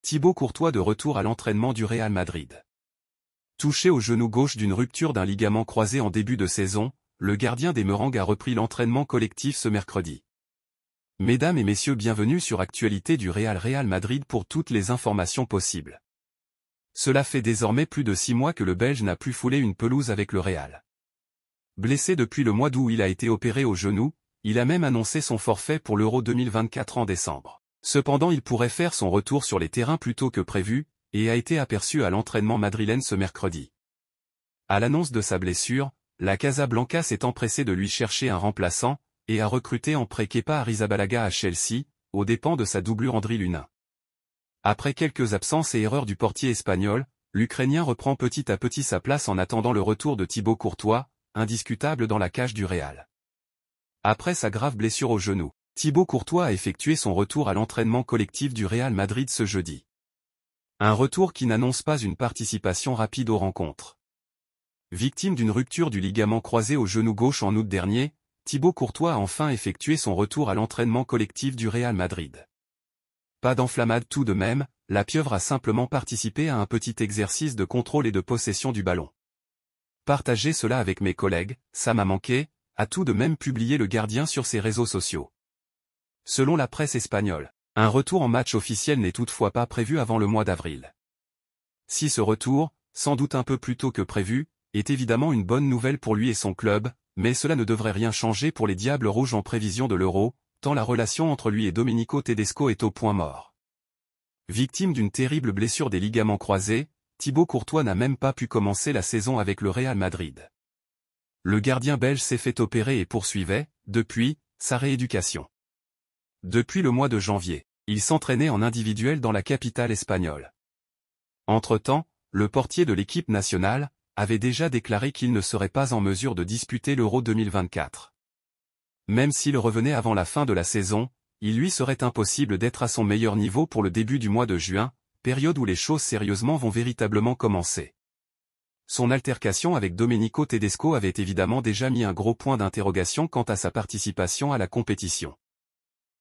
Thibaut Courtois de retour à l'entraînement du Real Madrid. Touché au genou gauche d'une rupture d'un ligament croisé en début de saison, le gardien des Merengues a repris l'entraînement collectif ce mercredi. Mesdames et messieurs, bienvenue sur Actualité du Real Madrid pour toutes les informations possibles. Cela fait désormais plus de 6 mois que le Belge n'a plus foulé une pelouse avec le Real. Blessé depuis le mois d'août où il a été opéré au genou, il a même annoncé son forfait pour l'Euro 2024 en décembre. Cependant, il pourrait faire son retour sur les terrains plus tôt que prévu, et a été aperçu à l'entraînement madrilène ce mercredi. À l'annonce de sa blessure, la Casablanca s'est empressée de lui chercher un remplaçant, et a recruté en prêt Kepa Arrizabalaga à Chelsea, aux dépens de sa doublure Andriy Lunin. Après quelques absences et erreurs du portier espagnol, l'Ukrainien reprend petit à petit sa place en attendant le retour de Thibaut Courtois, indiscutable dans la cage du Real. Après sa grave blessure au genou, Thibaut Courtois a effectué son retour à l'entraînement collectif du Real Madrid ce jeudi. Un retour qui n'annonce pas une participation rapide aux rencontres. Victime d'une rupture du ligament croisé au genou gauche en août dernier, Thibaut Courtois a enfin effectué son retour à l'entraînement collectif du Real Madrid. Pas d'enflammade tout de même, la pieuvre a simplement participé à un petit exercice de contrôle et de possession du ballon. Partagez cela avec mes collègues, ça m'a manqué, a tout de même publié le gardien sur ses réseaux sociaux. Selon la presse espagnole, un retour en match officiel n'est toutefois pas prévu avant le mois d'avril. Si ce retour, sans doute un peu plus tôt que prévu, est évidemment une bonne nouvelle pour lui et son club, mais cela ne devrait rien changer pour les Diables Rouges en prévision de l'Euro, tant la relation entre lui et Domenico Tedesco est au point mort. Victime d'une terrible blessure des ligaments croisés, Thibaut Courtois n'a même pas pu commencer la saison avec le Real Madrid. Le gardien belge s'est fait opérer et poursuivait, depuis, sa rééducation. Depuis le mois de janvier, il s'entraînait en individuel dans la capitale espagnole. Entre-temps, le portier de l'équipe nationale avait déjà déclaré qu'il ne serait pas en mesure de disputer l'Euro 2024. Même s'il revenait avant la fin de la saison, il lui serait impossible d'être à son meilleur niveau pour le début du mois de juin, période où les choses sérieusement vont véritablement commencer. Son altercation avec Domenico Tedesco avait évidemment déjà mis un gros point d'interrogation quant à sa participation à la compétition.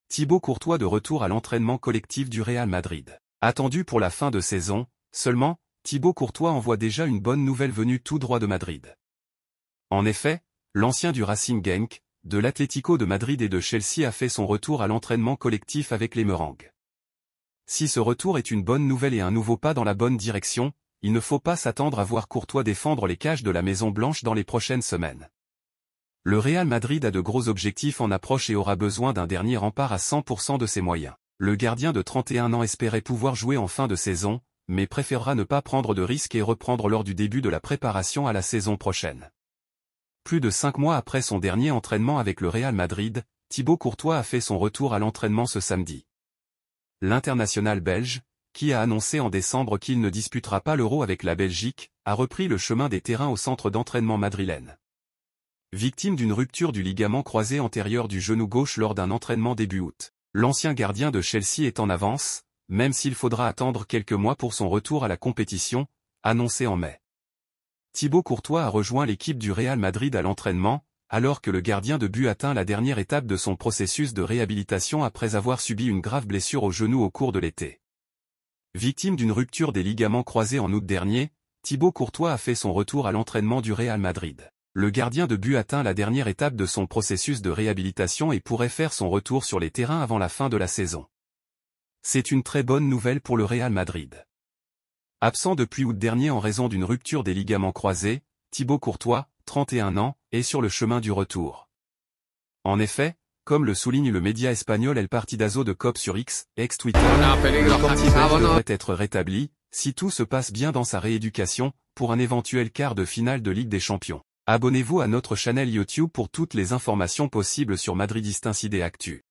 Thibaut Courtois de retour à l'entraînement collectif du Real Madrid. Attendu pour la fin de saison, seulement, Thibaut Courtois envoie déjà une bonne nouvelle venue tout droit de Madrid. En effet, l'ancien du Racing Genk, de l'Atlético de Madrid et de Chelsea a fait son retour à l'entraînement collectif avec les Merengues. Si ce retour est une bonne nouvelle et un nouveau pas dans la bonne direction, il ne faut pas s'attendre à voir Courtois défendre les cages de la Maison Blanche dans les prochaines semaines. Le Real Madrid a de gros objectifs en approche et aura besoin d'un dernier rempart à 100% de ses moyens. Le gardien de 31 ans espérait pouvoir jouer en fin de saison, mais préférera ne pas prendre de risques et reprendre lors du début de la préparation à la saison prochaine. Plus de 5 mois après son dernier entraînement avec le Real Madrid, Thibaut Courtois a fait son retour à l'entraînement ce samedi. L'international belge, qui a annoncé en décembre qu'il ne disputera pas l'Euro avec la Belgique, a repris le chemin des terrains au centre d'entraînement madrilène. Victime d'une rupture du ligament croisé antérieur du genou gauche lors d'un entraînement début août, l'ancien gardien de Chelsea est en avance, même s'il faudra attendre quelques mois pour son retour à la compétition, annoncé en mai. Thibaut Courtois a rejoint l'équipe du Real Madrid à l'entraînement, alors que le gardien de but atteint la dernière étape de son processus de réhabilitation après avoir subi une grave blessure au genou au cours de l'été. Victime d'une rupture des ligaments croisés en août dernier, Thibaut Courtois a fait son retour à l'entraînement du Real Madrid. Le gardien de but atteint la dernière étape de son processus de réhabilitation et pourrait faire son retour sur les terrains avant la fin de la saison. C'est une très bonne nouvelle pour le Real Madrid. Absent depuis août dernier en raison d'une rupture des ligaments croisés, Thibaut Courtois, 31 ans, est sur le chemin du retour. En effet, comme le souligne le média espagnol El Partidazo de COP sur X, ex-Twitter, le portier belge devrait être rétabli, si tout se passe bien dans sa rééducation, pour un éventuel quart de finale de Ligue des Champions. Abonnez-vous à notre chaîne YouTube pour toutes les informations possibles sur Madridistes Incidé Actu.